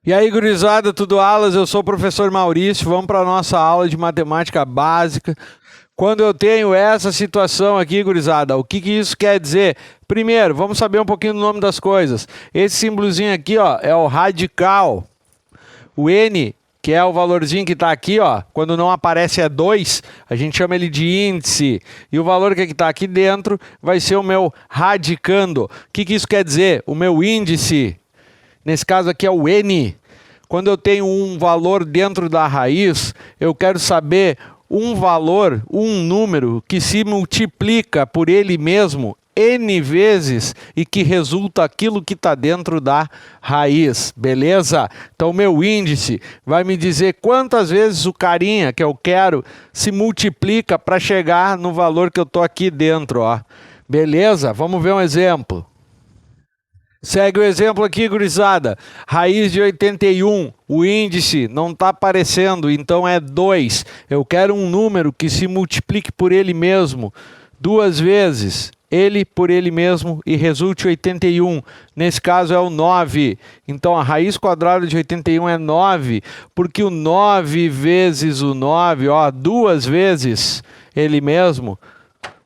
E aí, gurizada, tudo aulas? Eu sou o professor Maurício. Vamos para a nossa aula de matemática básica. Quando eu tenho essa situação aqui, gurizada, o que isso quer dizer? Primeiro, vamos saber um pouquinho do nome das coisas. Esse símbolozinho aqui, ó, é o radical. O N, que é o valorzinho que está aqui, ó, quando não aparece é 2, a gente chama ele de índice. E o valor que está aqui dentro vai ser o meu radicando. O que isso quer dizer? O meu índice. Nesse caso aqui é o N. Quando eu tenho um valor dentro da raiz, eu quero saber um valor, um número que se multiplica por ele mesmo N vezes e que resulta aquilo que está dentro da raiz, beleza? Então o meu índice vai me dizer quantas vezes o carinha que eu quero se multiplica para chegar no valor que eu estou aqui dentro, ó. Beleza? Vamos ver um exemplo. Segue o exemplo aqui, gurizada. Raiz de 81, o índice não está aparecendo, então é 2. Eu quero um número que se multiplique por ele mesmo 2 vezes, ele por ele mesmo, e resulte 81. Nesse caso é o 9. Então a raiz quadrada de 81 é 9, porque o 9 vezes o 9, ó, 2 vezes ele mesmo,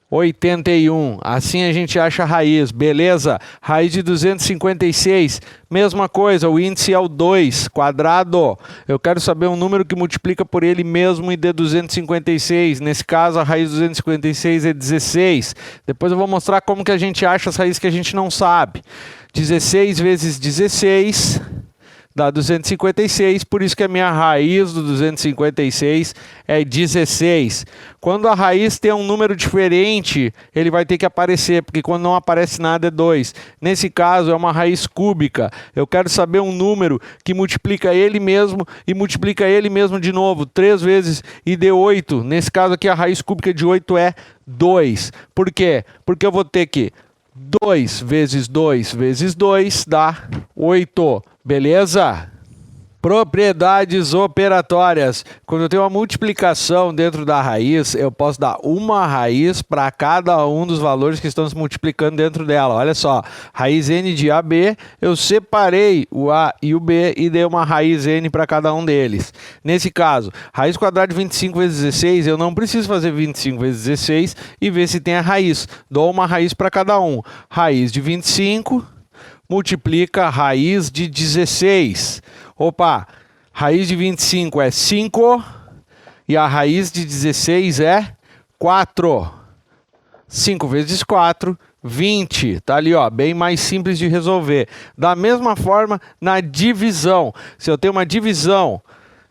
81. Assim a gente acha a raiz, beleza? Raiz de 256, mesma coisa, o índice é o 2 quadrado. Eu quero saber um número que multiplica por ele mesmo e dê 256. Nesse caso, a raiz de 256 é 16. Depois eu vou mostrar como que a gente acha as raízes que a gente não sabe. 16 vezes 16... dá 256, por isso que a minha raiz do 256 é 16. Quando a raiz tem um número diferente, ele vai ter que aparecer, porque quando não aparece nada é 2. Nesse caso é uma raiz cúbica. Eu quero saber um número que multiplica ele mesmo e multiplica ele mesmo de novo, 3 vezes e dê 8. Nesse caso aqui a raiz cúbica de 8 é 2. Por quê? Porque eu vou ter que 2 vezes 2 vezes 2 dá 8. Beleza? Propriedades operatórias. Quando eu tenho uma multiplicação dentro da raiz, eu posso dar uma raiz para cada um dos valores que estão se multiplicando dentro dela. Olha só, raiz n de AB, eu separei o A e o B e dei uma raiz n para cada um deles. Nesse caso, raiz quadrada de 25 vezes 16, eu não preciso fazer 25 vezes 16 e ver se tem a raiz. Dou uma raiz para cada um. Raiz de 25... multiplica a raiz de 16. Opa, raiz de 25 é 5 e a raiz de 16 é 4. 5 vezes 4, 20. Tá ali, ó, bem mais simples de resolver. Da mesma forma, na divisão. Se eu tenho uma divisão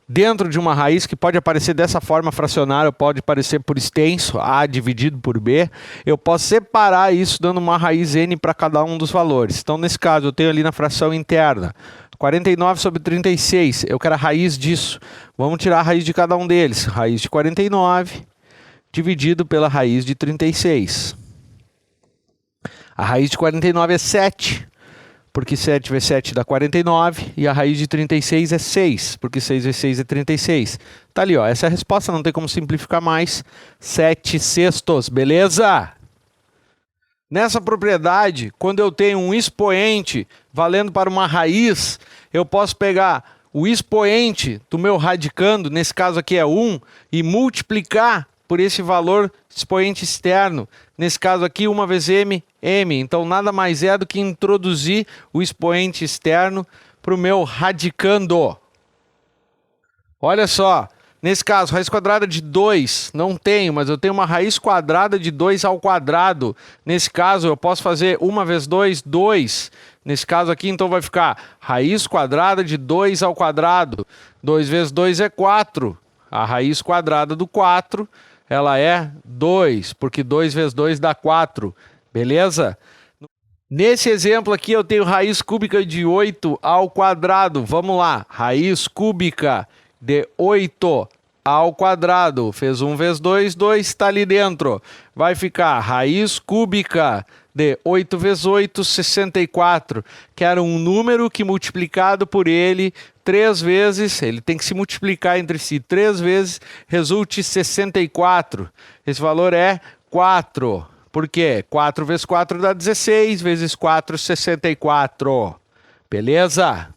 dentro de uma raiz que pode aparecer dessa forma fracionária, pode aparecer por extenso, A dividido por B, eu posso separar isso dando uma raiz n para cada um dos valores. Então, nesse caso, eu tenho ali na fração interna 49 sobre 36, eu quero a raiz disso. Vamos tirar a raiz de cada um deles. Raiz de 49 dividido pela raiz de 36. A raiz de 49 é 7. Porque 7 vezes 7 dá 49, e a raiz de 36 é 6, porque 6 vezes 6 é 36. Tá ali, ó, essa é a resposta, não tem como simplificar mais. 7 sextos, beleza? Nessa propriedade, quando eu tenho um expoente valendo para uma raiz, eu posso pegar o expoente do meu radicando, nesse caso aqui é 1, e multiplicar por esse valor expoente externo. Nesse caso aqui, 1 vezes m, m. Então, nada mais é do que introduzir o expoente externo para o meu radicando. Olha só, nesse caso, raiz quadrada de 2, não tenho, mas eu tenho uma raiz quadrada de 2 ao quadrado. Nesse caso, eu posso fazer 1 vezes 2, 2. Nesse caso aqui, então, vai ficar raiz quadrada de 2 ao quadrado. 2 vezes 2 é 4. A raiz quadrada do 4... ela é 2, porque 2 vezes 2 dá 4, beleza? Nesse exemplo aqui eu tenho raiz cúbica de 8 ao quadrado. Vamos lá, raiz cúbica de 8 ao quadrado. Fez 1 vezes 2, 2 está ali dentro. Vai ficar raiz cúbica de 8 vezes 8, 64. Quero um número que multiplicado por ele 3 vezes, ele tem que se multiplicar entre si 3 vezes, resulte 64. Esse valor é 4. Por quê? 4 vezes 4 dá 16, vezes 4, 64. Beleza?